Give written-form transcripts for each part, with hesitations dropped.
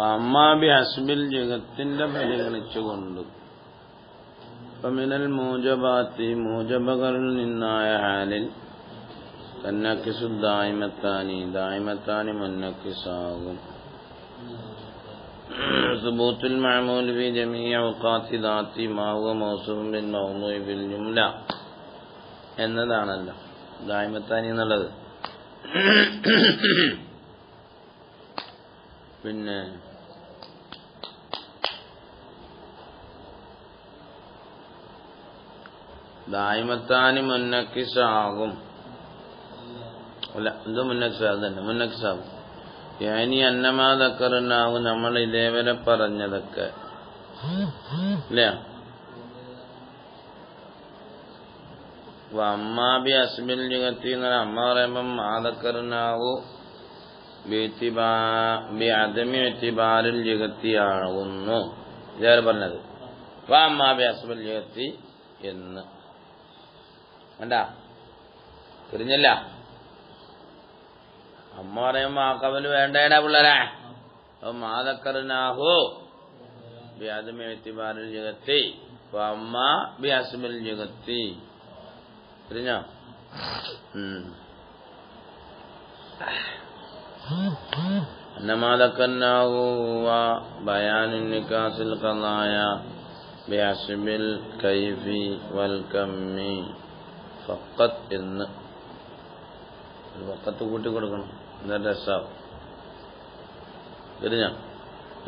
അമ്മാബി ഹസ്ബിൽ ജഗത്തിന്റെ പരിഗണിച്ചുകൊണ്ട് മിനൽ മൂജബാത്തി മൂജബകളിൽ നിന്നായ ഹാലിൽ തന്നക്കിസു ദായിമത്താനി മുന്നക്കിസാകും. സുബൂത്തുൽ മഅമൂൽ ഫി ജമീഇ ഔഖാത്തി ദാത്തി മാ ഹുവ മൗസൂഫുൻ ബിൽ മൗദൂഇ ബിൽ ജുംല എന്നതാണല്ലോ ദായിമത്താനി എന്നുള്ളത്. പിന്നെ ദായിമത്താനി മുന്നക്കിസാകും. അല്ല, ഇത് മുന്നക്കിസാകും തന്നെ, മുന്നക്കിസാകും. യാനി അന്നമാ ദക്കറനാകും, നമ്മൾ ഇതേവരെ പറഞ്ഞതൊക്കെ ഇല്ല. അമ്മാബി അസ്ബിൽ ജഗത്തി എന്ന് അമ്മ പറയുമ്പം മാതക്കറിനാവു ബിഅദമി ഇഅ്തിബാരിൽ ജഗത്തിയാകുന്നു. ഇതാണ് പറഞ്ഞത്. അമ്മാബി അസ്ബിൽ ജഗത്തി എന്ന് വേണ്ടാ തിരിഞ്ഞല്ല. അമ്മ പറയുമ്പോ ആ കവല് വേണ്ടേടാ പിള്ളേരെ. അപ്പൊ മാതക്കറിനാഹു ബിഅദമി ഇഅ്തിബാരിൽ ജഗത്തി അമ്മ ബി അസ്ബിൽ ജഗത്തി തിരിഞ്ഞോ? അന്നമാതക്കന്നാഹു ബയാനുൻ നികാസിൽ ഖളായ ബിഅസ്ബിൽ കൈഫി വൽ കമ്മി ഫഖത്ത് എന്ന് ഫഖത്ത് കൂട്ടി കൊടുക്കണം, എന്നിട്ട് രസാവും. തിരിഞ്ഞോ?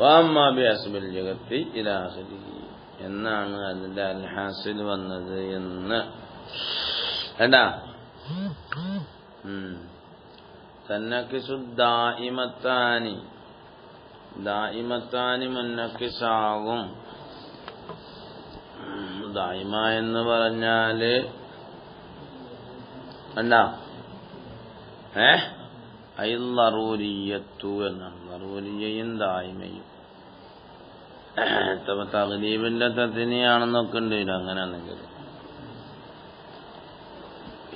വഅമ്മാ ബിഅസ്ബിൽ ജഗത്തി ഇലാ ആഖിരി എന്നാണ് അതിന്റെ അൽ ഹാസിൽ വന്നത് എന്ന് വേണ്ടാ. തന്നക്കിസു ദായിമത്താനി മുന്നക്കിസാകും. ദായിമ എന്ന് പറഞ്ഞാല് വേണ്ടാ ലറൂരിയത്തു എന്നാണ്. ലറൂരിയയും ദായിമയും തഗ്ലീബിന്റെ തസ്നിയാണെന്നൊക്കെ ഉണ്ട്. അങ്ങനെയാണെങ്കിൽ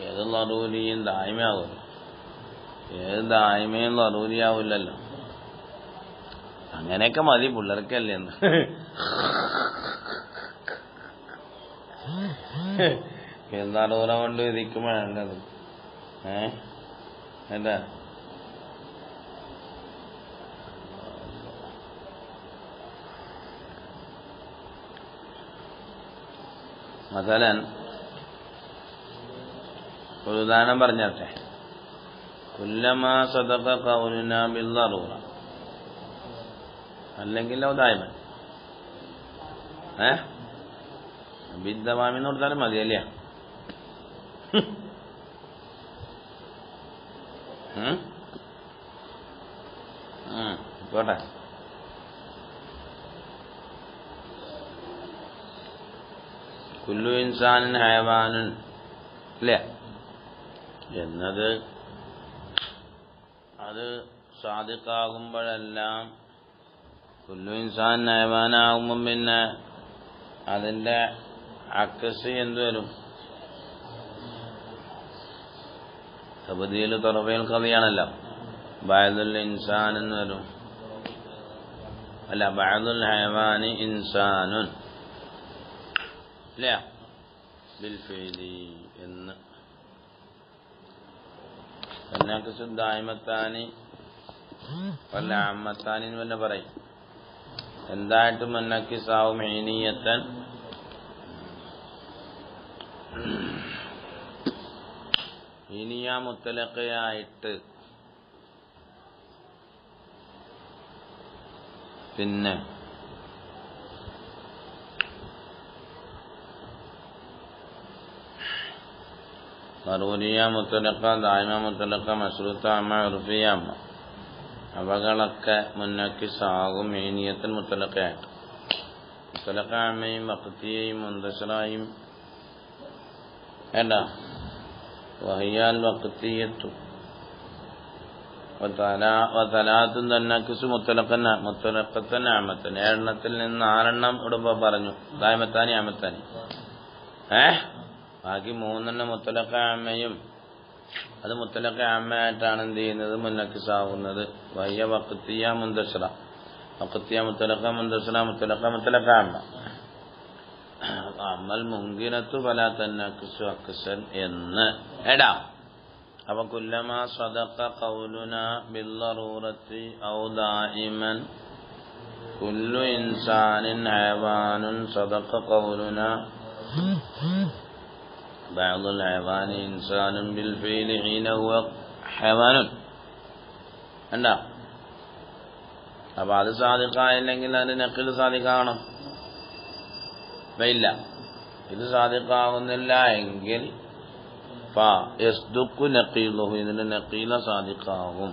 ഏത് ലറൂരിയും ദായിമയാകുമല്ലോ, ഏത് ദായിമയും ലറൂരിയാവില്ലല്ലോ. അങ്ങനെയൊക്കെ മതി പിള്ളേർക്കല്ലേ എന്ന്. ലറൂറ കൊണ്ട് വിധിക്കുമ്പോഴത് എന്താ മസലൻ ഒരു ഉദാഹരണം പറഞ്ഞാട്ടെ. കുല്ലമാ സദഖ ഖൗലുനാ ബിൽ ദറൂറ അല്ലെങ്കിൽ ദായിമൻ ബിദ്ദവാമിന്ന് കൊടുത്താലും മതിയല്ലേ. പോട്ടെ. കുല്ലു ഇൻസാനിൻ ഹയവാനുൻ അല്ലേ എന്നത് അത് സാദിഖാകുമ്പോഴെല്ലാം കുല്ലു ഇൻസാൻ ഹയവാനാകുമ്പം പിന്നെ അതിന്റെ അക്സ് എന്ത് വരും? തബ്ദീല് തറഫൈൽ ഖദിയാണല്ലോ. ബഅദുൽ ഇൻസാൻ എന്ന് വരും. അല്ല, ബഅദുൽ ഹയവാനി ഇൻസാനുൻ അല്ലേ ബിൽ ഫീലി എന്ന്. തന്നക്കിസു ദായിമത്താനി വല്ല അമ്മത്താനി എന്ന് തന്നെ പറയും. എന്തായിട്ട് മുന്നക്കിസാവും? ഹീനിയത്തൻ ഹീനിയ മുത്തലഖയായിട്ട്, പിന്നെ ലറൂരിയ മുത്തലഖ, ദായിമ മുത്തലഖ, മശ്റൂത്ത അമ്മ, ഉർഫിയ അമ്മ അവകളൊക്കെ മുന്നക്കിസാകും ഹീനിയത്തൻ മുത്തലഖയായിട്ട്. മുത്തലഖ അമ്മയും വഖ്തിയെയും മുന്തശറായും വേണ്ട. വഹിയാൽ വഖ്തിയത്തു വതലാത്തുൻ തന്നക്കിസു മുത്തലഖത്തൻ അമ്മത്തൻ. 7 നിന്ന് 6 ഇവിടെ പറഞ്ഞു ദായിമത്താനി അമ്മത്താനി. ബാക്കി 3 മുത്തലഖ അമ്മയും അത് മുത്തലഖ അമ്മയായിട്ടാണ് എന്ത് ചെയ്യുന്നത്? മുന്നക്കിസാവുന്നത്. വയ്യ വഖ്തിയ മുന്തശറ وقتيا مطلقا مندرسنا مطلقا مطلقا عما أما الممكنة فلا تنعكس عكسا إن إدا أو كلما صدق قولنا بالضرورة أو دائما كل إنسان حيوان صدق قولنا بعض الحيوان إنسان بالفعل حين هو حيوان أندا അപ്പോൾ അത് സാദിഖായില്ലെങ്കിൽ അതിന് നഖിൽ സാദിഖാകണം. ഇല്ല, ഇത് സാദിഖാകുന്നില്ല എങ്കിൽ യസ്ദുഖു നഖീലുഹു, ഇതിന് നഖീല സാദിഖാകും.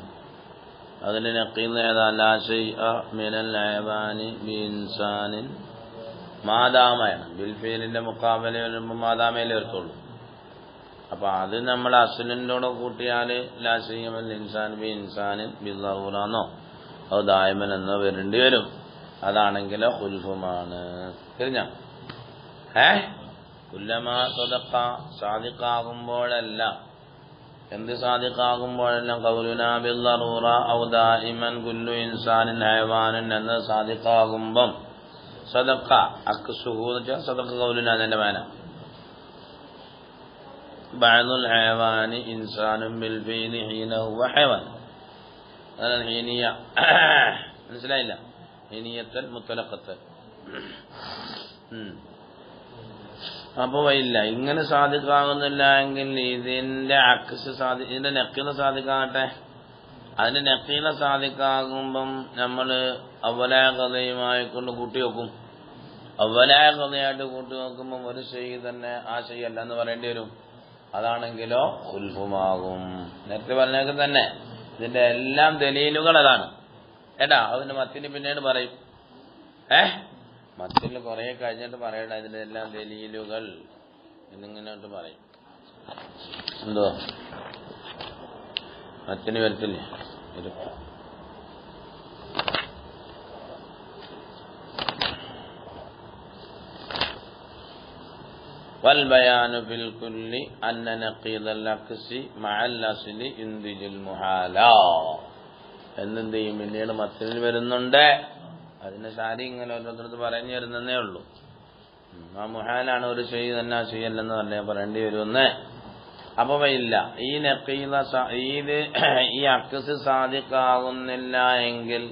അതിന് നഖീൽ ഏതാ? ലാ ശൈഅ മിനൽ ഹയവാനി ബിഇൻസാനിൻ മാദാമയാണ്. ബിൽഫീലിന്റെ മുഖാബല വരുമ്പോൾ മാദാമയിലേ വരത്തുള്ളൂ. അപ്പൊ അത് നമ്മൾ അസ്ലിനോട് കൂട്ടിയാൽ ലാ ശൈഅ മിനൽ ഇൻസാൻ ബി ഇൻസാനിൻ ബിദ്ദറൂറന്നോ അത് ദായിമൻ എന്നോ വരേണ്ടി വരും. അതാണെങ്കിലോ ഖുൽഫുമാണ്. തിരിഞ്ഞ കുല്ലമാ സദഖ സാദിഖാകുമ്പോഴെല്ലാം, എന്ത് സാദിഖാകുമ്പോഴെല്ലാം ഖൗലുനാ ബിദ്ദറൂറ ഔ ദായിമൻ കുല്ലു ഇൻസാനിൻ ഹയവാനൻ എന്നത് സാദിഖാകുമ്പം സദഖ അക്സുഹു എന്ന് വെച്ചാൽ സദഖ ഖൗലുനാ എന്നതിന്റെ മാന ബഅദുൽ ഹയവാനി ഇൻസാനും ബിൽ ഫീലി ഹീന ഹുവ ഹയവാൻ. അതാണ് ഹീനിയ. മനസ്സിലായില്ല? ഹീനിയത്തൽ മുത്തലഖത്തൽ. അപ്പൊ ഇല്ല, ഇങ്ങനെ സാധിക്കാകുന്നില്ല എങ്കിൽ ഇതിന്റെ അക്സ് ഇതിന്റെ നക്കീല സാധിക്കാകട്ടെ. അതിന്റെ നക്കീല സാധിക്കാകുമ്പം നമ്മള് അവലായ കഥയുമായി കൊണ്ട് കൂട്ടി വെക്കും. അവലായ കഥയായിട്ട് കൂട്ടി നോക്കുമ്പം ഒരു ശൈ തന്നെ ആ ശൈയല്ല എന്ന് പറയേണ്ടി വരും. അതാണെങ്കിലോ ഖുൽഫുമാകും. നേരത്തെ പറഞ്ഞേക്ക് തന്നെ ഇതിന്റെ എല്ലാം ദലീലുകൾ അതാണ്. ഏട്ടാ അതിന്റെ മത്തിന് പിന്നീട് പറയും. മത്തിൽ കുറെ കഴിഞ്ഞിട്ട് പറയണ്ട ഇതിന്റെ എല്ലാം ദലീലുകൾ എന്നിങ്ങനെയായിട്ട് പറയും. എന്തോ മത്തിന് വരത്തില്ലേ? والبيان في الكل أن نقيض العكس مع الأصل ينتج المحالا എന്നെന്ത് ചെയ്യും? പിന്നീട് മത്തിനിൽ വരുന്നുണ്ട്. അതിന് ശാരി ഇങ്ങനെ ഓരോരുത്തർക്ക് പറഞ്ഞു തരുന്നേ ഉള്ളൂ. ആ മുഹാലാണ് ഒരു ചെയ് തന്നെ ആ ചെയ്യല്ലെന്ന് പറഞ്ഞാൽ പറയേണ്ടി വരുമെന്ന്. അപ്പൊ ഇല്ല, ഈ നഖീല ഇത് ഈ അക്സ് സാദിഖാകുന്നില്ല എങ്കിൽ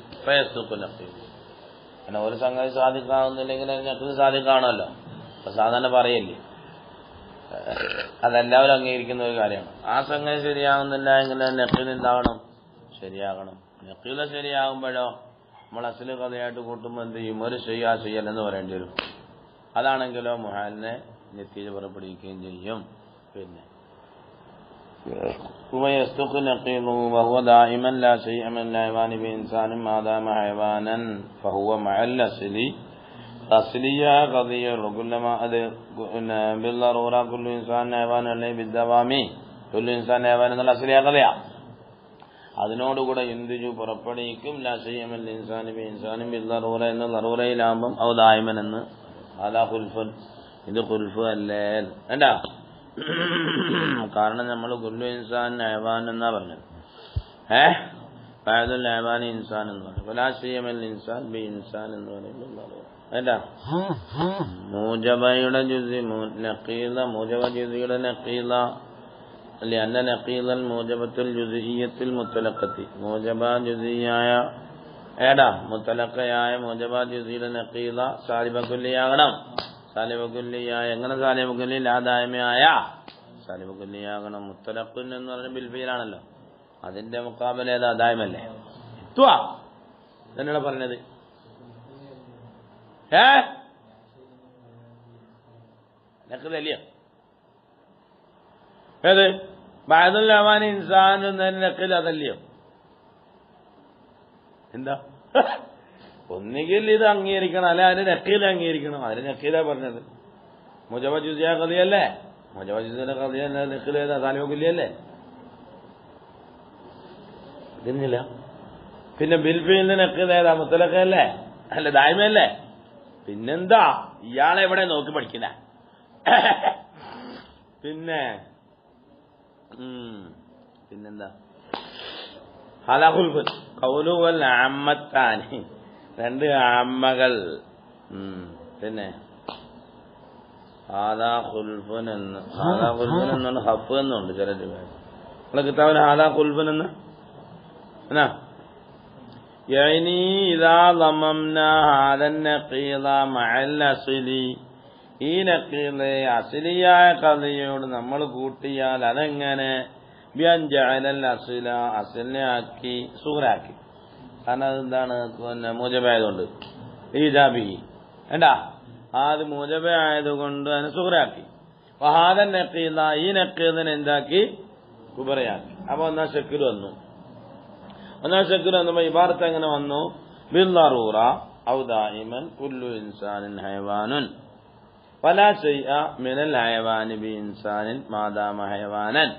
പിന്നെ ഒരു സംഗതി സാദിഖാകുന്നില്ലെങ്കിൽ നഖീൽ സാദിഖാണല്ലോ. അപ്പൊ സാധാരണ പറയല്ലേ, അതെല്ലാവരും അംഗീകരിക്കുന്ന ഒരു കാര്യമാണ്. ആ സംഗതി ശരിയാകുന്നില്ല എങ്കിൽ നഖീൽ എന്താവണം? ശരിയാകണം. നഖീല ശരിയാകുമ്പോഴോ നമ്മൾ അസ്ല് കഥയായിട്ട് കൂട്ടുമ്പോൾ എന്ത് ചെയ്യും? ഒരു ചെയ്യല്ലെന്ന് പറയേണ്ടി വരും. അതാണെങ്കിലോ മുഹാലിനെ നെത്തീജ പുറപ്പെടുവിക്കുകയും ചെയ്യും. പിന്നെ وهو دائما لا شيء من الحيوان بإنسان ما دام حيوانا فهو مع الأصل أصلية قضية كلما بالضرورة كل إنسان حيوان عليه بالدوام كل إنسان حيوان എന്നുള്ള അസ്ലിയ കഥയാ. അതിനോടുകൂടെ യുന്തിജു പുറപ്പെടുവിക്കും. ലാ ശൈഅ മിനൽ ഇൻസാനി ബിഇൻസാനിൻ ബിദ്ദറൂറ എന്ന ദറൂറയിലാകുമ്പം ഔ ദായിമൻ എന്ന്. അതാ ഖുൽഫുൻ. ഇത് ഖുൽഫു അല്ലേ വേണ്ട. കാരണം നമ്മൾ കുല്ലു ഇൻസാൻ ഹയവാൻ എന്നാ പറഞ്ഞത്. ബഅദുൽ ഹയവാനി ഇൻസാൻ എന്ന് പറഞ്ഞു. ലാ ശൈഅ മിനൽ ഇൻസാൻ ബി ഇൻസാൻ എന്ന് പറയുന്നത് വേണ്ട. മൂജബയുടെ ജുസി നഖീല, മൂജബ ജുസിയുടെ നഖീല لأن نقيض الموجبة الجزئية المطلقة موجبة جزئية മുത്തലഖയായ മൂജബ ജുസിയുടെ നഖീല സാലിബ കുല്ലിയാകണം. സാലിബ കുല്ലിയായ എങ്ങനെ? സാലിബ കുല്ലി ലാദായ്മയായ സാലിബ കുല്ലിയാകണം. മുത്തലഖുൻ എന്ന് പറഞ്ഞ ബിൽഫീലാണല്ലോ. അതിന്റെ മുഖാബല ഏതാ? ദായ്മല്ലേ? തന്നെയാണ് പറഞ്ഞത്. നഖീലല്ലേ? ഏത് ബഅദുൽ ഹയവാനി ഇൻസാൻ എന്നതിന് നഖീൽ അതല്ലയോ? എന്താ? ഒന്നുകിൽ ഇത് അംഗീകരിക്കണം, അല്ലെ അതിന് നഖീൽ അംഗീകരിക്കണം. അതിന് നഖീലാ പറഞ്ഞത്. മുജബ ജുസിയ ഖദിയല്ലേ? മുജബ ജുസിയുടെ ഖദിയല്ല. നഖീൽ ഏതാ? സാലിബ കുല്ലിയല്ലേ? ഇതിന്നില്ല. പിന്നെ ബിൽഫീലിന്റെ നഖീൽ ഏതാ? മുത്തലഖല്ലേ? അല്ല ദായിമല്ലേ? പിന്നെന്താ ഇയാളെ എവിടെ നോക്കി പഠിക്കുന്ന? പിന്നെന്താ? രണ്ട് അമ്മകൾ. പിന്നെ ഹാദാ ഖുൽഫുൻ എന്നാണ് ഹഫ് എന്നുണ്ട് ചില നമ്മളെ കിതാബിൽ ഹാദാ ഖുൽഫുൻ എന്ന് എന്നാ യഅനി ഇദാ ളമംനാ ഹാദൻ നഖീദ മഅൽ അസ്ലി. ഈ നഖീദ് അസ്ലിയായ ഖളിയോട് നമ്മൾ കൂട്ടിയാൽ അതെങ്ങനെ ബിഅൻ ജഅലൽ അസ്ല അസ്ലിനെ ആക്കി സുഗ്രാക്കി. കാരണം അതെന്താണ് പിന്നെ മൂജബായതുകൊണ്ട് ഈജാബി വേണ്ടാ അത് മൂജബായതുകൊണ്ട് അതിനെ സുഗ്രാക്കി. ഹാദൻ നഖീദ ഈ നഖീദിനെ എന്താക്കി കുബറയാക്കി. അപ്പൊ ഒന്നാം ശക്കിൽ വന്നു. ഒന്നാം ശക്കിൽ വന്നപ്പോ ഇബാറത്ത് എങ്ങനെ വന്നു? ബിൽദറൂറ ഔ ദായിമൻ കുല്ലു ഇൻസാനിൻ ഹയവാനുൻ വലാ ശൈഅ മിനൽ ഹയവാനി ബി ഇൻസാനിൻ മാദാമ ഹയവാനൻ.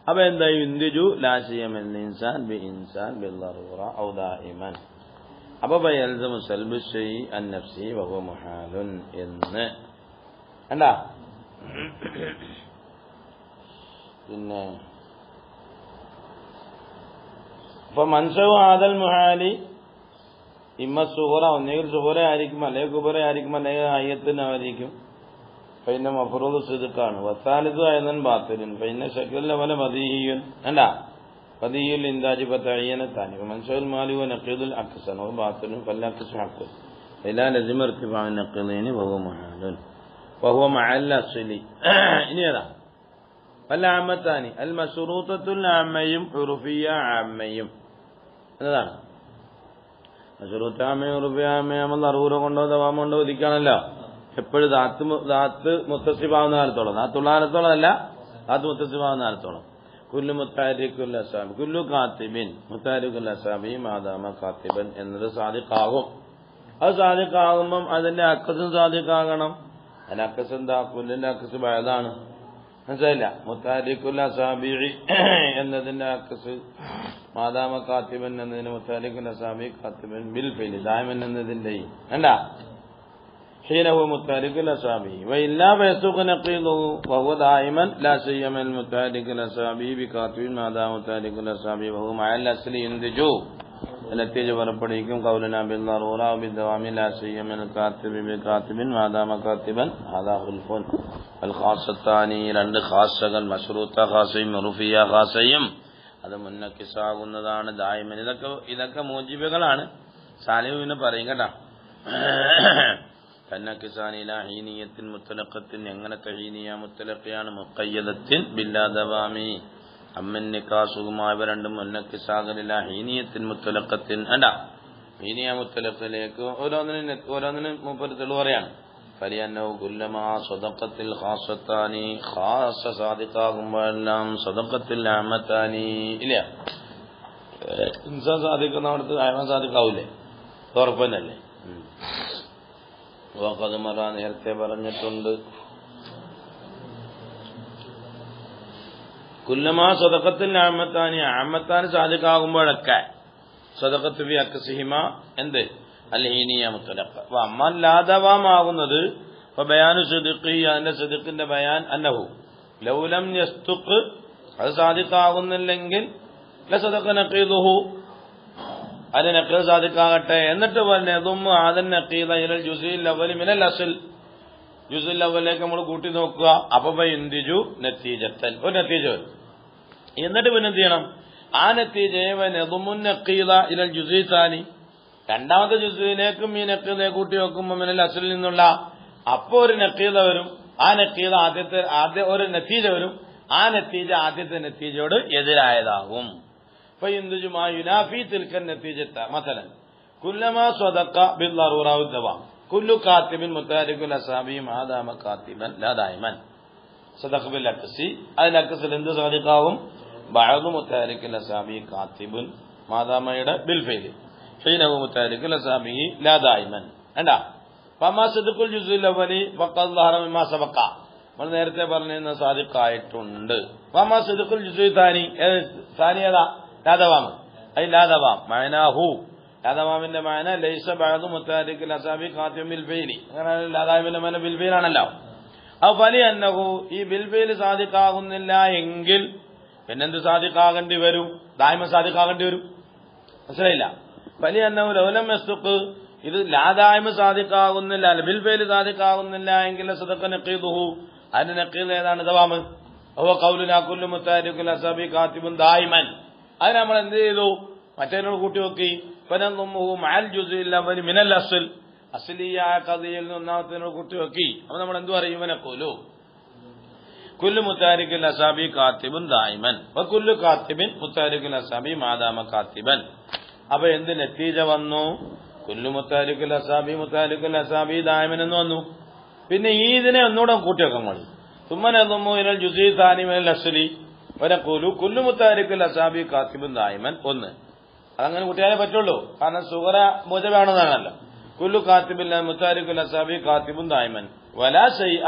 അപ്പൊ എന്തായി? ഇന്ദിജു ലാ ശൈഅ മിനൽ ഇൻസാൻ ബി ഇൻസാൻ ബിൽദറൂറ ഔ ദായിമൻ. അപ്പൊ ബയൽസമു സൽബു ശൈഇ അൻ നഫ്സി വഹുവ മുഹാലുൻ എന്ന് കണ്ടാ. പിന്നെ അപ്പൊ മൻസവു ആദൽ മുഹാലി ഇമ്മ സുഹറ ഒന്നെങ്കിൽ സുഹറ ആയിരിക്കും, അല്ലെങ്കിൽ കുബറ ആയിരിക്കും, അല്ലെങ്കിൽ അയ്യത്തിനായിരിക്കും. പിന്നെ മഫ്റൂദ് സിദ്ഖാണ്. വസാലിദു അയ്ദൻ ബാത്തിലുൻ പിന്നെ ശക്ലിലെ പോലെ ബദീഹിയുൻ അല്ല ബദീഹിയുൽ ഇൻദാജി ബതഅയ്യനതാനി മൻസവുൽ മാലി വ നഖീദുൽ അക്സൻ വ ബാത്തിലുൻ ഫല്ലഖസ് ഹഖ് ഇലാ ലസിമ ഇർതിഫാ നഖീദൈനി വഹുവ മുഹാലുൻ വഹുവ മഅൽ അസ്ലി. ഇനി ഏതാ? വല്ല ആമത്താനി അൽ മശ്റൂത്തത്തുൽ ആമയും ഉർഫിയ ആമയും എന്നതാണ്. മശ്റൂത്ത ആമയും ഉർഫിയ ആമയും നമ്മൾ ദറൂറ കൊണ്ടോ ദവാമ കൊണ്ടോ ഒതുക്കാണല്ലോ. എപ്പോഴും ദാത്ത് മുത്തസിബാവുന്ന കാലത്തോളം, ദാത്തുള്ള കാലത്തോളം അല്ല, ദാത്ത് മുത്തസിബാവുന്ന കാലത്തോളം. കുല്ലു മുത്താരിഖുൽ അസാബി കുല്ലു കാത്തിബിൻ മുത്താരിഖുൽ അസാബി മാദാമ കാത്തിബൻ എന്നത് സാദിഖാകും. അത് സാദിഖാകുമ്പം അതിന്റെ അക്കസും സാദിഖാകണം. അതിന്റെ അക്കസ് എന്താ? കുല്ലിന്റെ അക്കസ് ബഅദാണ്. മനസ്സിലായില്ല? മുത്താരിഖുൽ അസാബി എന്നതിന്റെ അക്കസ് മാദാമ കാത്തിബൻ എന്നതിന് മുത്താരിഖുൽ അസാബി കാത്തിബൻ ബിൽ ഫിൽ ദായിമൻ എന്നതിന്റെ അല്ല حينه متحرك الأصابع وإلا فيسوق نقيضه وهو دائما لا سيما المتحرك الأصابع بكاتب ما دام متحرك الأصابع وهو مع الأصل ينتجو النتيجة ورپڑیکم قولنا بالضرورة وبالدوام لا سيما الكاتب بكاتب ما دام كاتبا هذا خلف. الخاص الثاني രണ്ട് ഖാസകൾ മശ്റൂത്ത ഖാസയും ഉർഫിയ ഖാസയും അത് മുന്നക്കിസാകുന്നതാണ് ദായിമൻ. ഇതൊക്കെ മൂജിബുകളാണ്. സാലിഹ് പിന്നെ പറയും കേട്ടാ. ഹീനിയത്തിൻ മുത്തലഖത്തിൻ എങ്ങനത്തെ ഹീനിയ മുത്തലഖയാണ് മുഖയ്യദത്തിൻ ബില്ലാ ദവാമി അമ്മൻ നിക്കാസുകുമായ രണ്ടും മുന്നക്കിസാകലില്ല. ഹീനിയത്തിൻ മുത്തലഖത്തിൻ അല്ല ഹീനിയ മുത്തലഖിലേക്ക് ഓരോന്നിനും മൂപ്പര് തെളിവ് പറയാണ്. ഫലിയന്നഹു കുല്ലമാ സദഖത്തിൽ ഖാസത്താനി ഖാസ സാദിഖാകുമ്പോഴെല്ലാം സദഖത്തിൽ അമത്താനി ഇല്ല. ഇൻസാൻ സാദിഖുന്നവിടത്ത് അയമാൻ സാദിഖാവൂലേ? ഉറപ്പന്നല്ലേ? വഖദ്മറ നേരത്തെ പറഞ്ഞിട്ടുണ്ട്. കുല്ലമാ സദഖത്തിൽ അമത്താനി അമത്താനി സാദിഖാകുമ്പോഴൊക്കെ സദഖത്ത് ബി അക്സിഹിമ എന്ത് അൽഹീനിയ മുത്തലഖ. അമ്മൻ ലാദവാമാകുന്നത് ബയാനു സിദ്ഖി അതിന്റെ സിദ്ഖിന്റെ ബയാൻ അന്നഹു ലൗലം യസ്തുഖ് അത് സാദിഖാകുന്നില്ലെങ്കിൽ ലസദഖ നഖീദുഹു അത് നഖീദ് സാദിഖാകട്ടെ. എന്നിട്ട് പറഞ്ഞതും ആദൻ നഖീദ ഇലൽ ജുസിൽ അവലി മിനൽ അസ്ൽ ജുസിൽ അവലിലേക്ക് നമ്മൾ കൂട്ടി നോക്കുക. അപ്പൊ ബൈന്ദിജു നതീജത്തൻ ഒരു നതീജ വരും. എന്നിട്ട് പിന്നെ എന്ത് ചെയ്യണം? ആ നതീജയെ വനദുമുൻ നഖീദ ഇലൽ ജുസി സാനി രണ്ടാമത്തെ ജുസിലേക്കും ഈ നഖീദയെ കൂട്ടി നോക്കുമ്പോൾ മിനൽ അസ്ലിൽ നിന്നുള്ള അപ്പൊ ഒരു നഖീദ വരും. ആ നഖീദ ആദ്യ ഒരു നതീജ വരും. ആ നതീജ ആദ്യത്തെ നതീജയോട് എതിരായതാകും. فينتج ما ينافي تلك النتيجة. مثلا كلما صدق بالضرورة والدوام كل كاتب متحرك الأصابع ما دام كاتبا لا دائما صدق بالعكس العكس لند صادقاهم بعض متحرك الأصابع كاتب ما دام بالفعل حينه متحرك الأصابع لا دائما عندها. فما صدق الجزء الأولي فقد ظهر مما سبق നമ്മൾ നേരത്തെ പറഞ്ഞ സാദിഖായിട്ടുണ്ട്. فما صدق الجزء الثاني ثاني هذا ലാദവാം ഐ ലാദവാം മഅനാഹു ലാദവാമിന്റെ മഅന ലൈസ ബഅദു മുതഹരികൽ അസാബി ഖാതിം ബിൽ ഫീലി. അങ്ങനെ ലാദവാമിന്റെ മഅന ബിൽ ഫീൽ ആണല്ലോ. അപ്പോൾ ഫലി അന്നഹു ഈ ബിൽ ഫീൽ സാദിഖാകുന്നില്ല എങ്കിൽ പിന്നെന്ത് സാദിഖാകേണ്ടി വരും? ദായിമ സാദിഖാകേണ്ടി വരും. മനസ്സിലായില്ല? വലിയ അന്നഹു ലൗലം യസ്തുഖ് ഇത് ലാദായ്മ സാദിഖാകുന്നില്ല ബിൽ ഫേല് സാദിഖാകുന്നില്ല എങ്കിൽ സദഖ നഖീദുഹു അതിന്റെ നഖീദ് ഏതാണ് ദവാമ് ഹുവ ഖൗലുനാ കുല്ലു മുത്താരിഖുൽ അസബി കാത്തിബുൻ ദായിമൻ അത് നമ്മൾ എന്ത് ചെയ്തു മറ്റേനോട് കൂട്ടി നോക്കി ഫനന്നുഹു മഅൽ ജുസ്ഇൽ അവലി മിനൽ അസ്ൽ അസ്ലിയായ ഖദിയിൽ ഒന്നാമത്തേനോട് കൂട്ടി നോക്കി അപ്പോൾ നമ്മൾ എന്തു പറയും വനഖൂലു കുല്ലു മുത്താരിഖുൽ അസബി കാത്തിബുൻ ദായിമൻ വകുല്ലു കാത്തിബിൻ മുത്താരിഖുൽ അസബി മാദാമ കാത്തിബൻ അപ്പൊ എന്ത് നതീജ വന്നു കുല്ലു മുത്താരിഖുൽ അസാബി ദായിമൻ എന്ന് വന്നു. പിന്നെ ഇതിനെ ഒന്നുകൂടെ കൂട്ടി വെക്കാൻ മതി സുമ്മനു ഇനൽ ജുസീ സാനി മിനൽ അസ്ലി വനഖൂലു കുല്ലു മുത്താരിഖുൽ അസാബി കാത്തിബുൻ ദായിമൻ ഒന്ന് അതങ്ങനെ കൂട്ടിയാലേ പറ്റുള്ളൂ. കാരണം സുഗറ മുജബാണെന്നാണല്ലോ. കുല്ലു കാത്തിബിൻ മുത്താരിഖുൽ അസാബി കാത്തിബുൻ ദായിമൻ വലാ ശൈഅ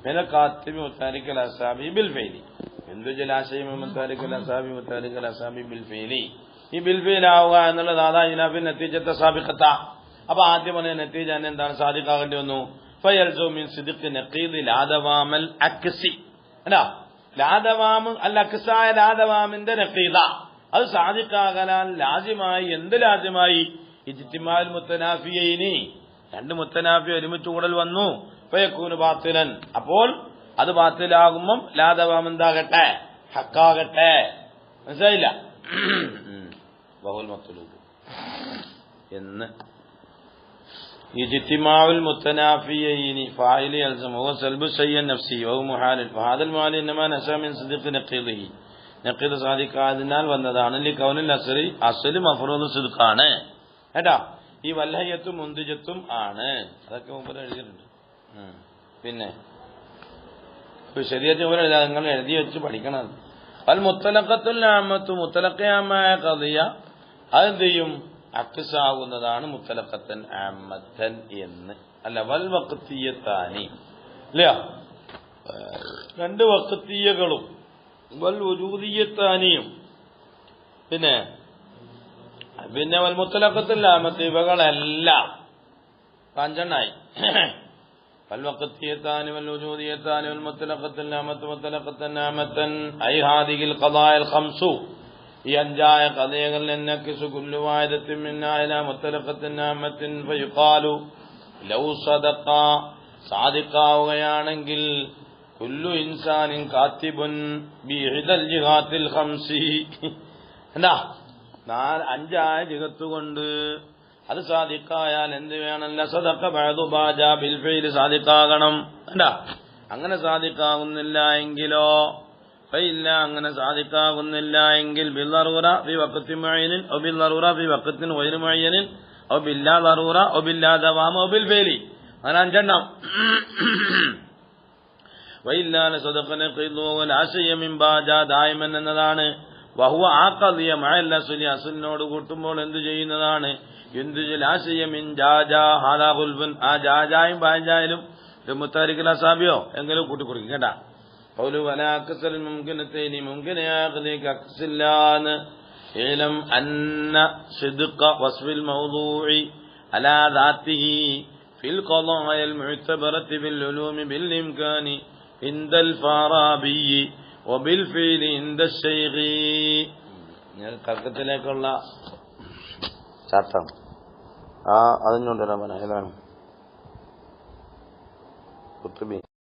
മിനൽ കാത്തിബി മുത്താരിഖുൽ അസാബി ബിൽ ഫൈലി എന്തു ജലാശയം മുത്താരിഖുൽ അസാബി ബിൽ ഫൈലി ഈ ബിൽഫീലാവുക എന്നുള്ളത് അതാ ഇനാഫിൻ നത്തീജത്തെ സാബിഖത്ത. അപ്പൊ ആദ്യം പറഞ്ഞ നത്തീജ എന്താണ് സാദിഖാകേണ്ടി വന്നു ഫയൽസു മിൻ സിദ്ഖി നഖീദി ലാദവാമൽ അക്സി അല്ല ലാദവാമ് അൽ അക്സായ ലാദവാമിന്റെ നഖീദ അത് സാദിഖാകലാൻ ലാസിമായി എന്ത് ലാസിമായി ഇജ്തിമാൽ മുത്തനാഫിയൈനി രണ്ട് മുത്തനാഫി ഒരുമിച്ച് കൂടൽ വന്നു ഫയകൂനു ബാത്തിലൻ അപ്പോൾ അത് ബാത്തിലാകുമ്പം ലാദവാം എന്താകട്ടെ ഹക്കാകട്ടെ. മനസ്സിലായില്ല ബഹുൽ മത്ലൂബ് എന്ന് ഇജ്തിമാഉൽ മുത്തനാഫിയൈനി ഫായിലി യൽസമു വ സൽബു ശൈഅൻ നഫ്സി വ മുഹാലിൻ വഹാദൽ മുഹാലിൻ ഇന്നമാ നശഅ മിൻ സിദ്ഖി നഖീദിഹി നഖീദ് സാദിഖാദിനാൽ വന്നതാണ് ലി കൗനിൽ അസ്രി അസ്ലു മഫ്റൂദു സിദ്ഖാണ് കേട്ടാ. ഈ വല്ലഹയത്തും മുന്തിജത്തും ആണ് അതൊക്കെ മുമ്പ് എഴുതിയിട്ടുണ്ട്. പിന്നെ ശരീഅത്ത് പോലെ നിങ്ങൾ എഴുതി വെച്ച് പഠിക്കണം. അൽ മുത്തലഖത്തുൽ ആമത്തു മുത്തലഖയാമായ ഖദിയ അതെന്ത് ചെയ്യും അക്സാവുന്നതാണ് മുത്തലഖത്തൻ ആമത്തൻ എന്ന് അല്ല വൽ വഖ്തിയത്താനി ഇല്ല രണ്ട് വഖ്തിയകളും വൽ വജൂദിയത്താനിയും പിന്നെ വൽ മുത്തലഖത്തുൽ ആമത്ത് ഇവകളെല്ലാം പഞ്ചെണ്ണായി വൽ വഖ്തിയത്താനി വൽ വജൂദിയത്താനി വൽ മുത്തലഖത്തുൽ ആമത്ത് മുത്തലഖത്തൻ ആമത്തൻ ഐ ഹാദിഹിൽ ഖദായൽ ഖംസു ഈ അഞ്ചായ കഥകൾ എന്നക്കിസു കുല്ലുവായതത്തിൻ മിന്നായില മുത്തലഖത്തിൻ ആമത്തിൻ ഫയുഖാലു ലൗ സദഖ സാദിഖാവുകയാണെങ്കിൽ കുല്ലു ഇൻസാനിൻ കാത്തിബുൻ ബിഇദൽ ജിഹാത്തിൽ ഖംസി എന്താ അഞ്ചായ ജിഹത്തുകൊണ്ട് അത് സാദിഖായാൽ എന്ത് വേണമല്ല സദഖ ബഅദു ബാജ ബിൽ ഫീൽ സാദിഖാകണം. എന്താ അങ്ങനെ സാദിഖാകുന്നില്ല എങ്കിലോ ഇല്ല അങ്ങനെ സാദിഖാകുന്നില്ല എങ്കിൽ ബിൽ ദറൂറ ഫി വഖ്തി മുഅയ്യനിൻ ഔ ബിൽ ദറൂറ ഫി വഖ്തിൻ ഗൈറ മുഅയ്യനിൻ ഔ ബില്ലാ ദറൂറ ഔ ബില്ലാ ദവാമ ഔ ബിൽ ഫീലി അങ്ങനെ അഞ്ചെണ്ണം. വഇല്ലാ സദഖ നഖീദു വലാ ശൈഅ മിൻ ബാജ ദായിമൻ എന്നതാണ്. വഹുവ ആ ഖദിയ മഅൽ അസ്ലി അസ്ലിനോട് കൂട്ടുമ്പോൾ എന്ത് ചെയ്യുന്നതാണ് എന്തു ലാ ശൈഅ മിൻ ജാജ ഹാദാ ഖുൽബൻ ആ ജാജായും ബാജായിലും മുത്താരിഖുൽ അസാബിയോ എങ്കിലും കൂട്ടി കുറിക്കും കേട്ടാ. قولوا ولا كسر الممكنتين ممكن ياخذك كسلان اعلم ان صدق وصف الموضوع على ذاته في القضايا المعتبرة بالعلوم بالامكان عند الفارابي وبالفعل عند الشيخ ഞാൻ കർക്കത്തിലേക്കുള്ള ചാട്ടം അതിനോട് ഏതാണ് കുത്തുബി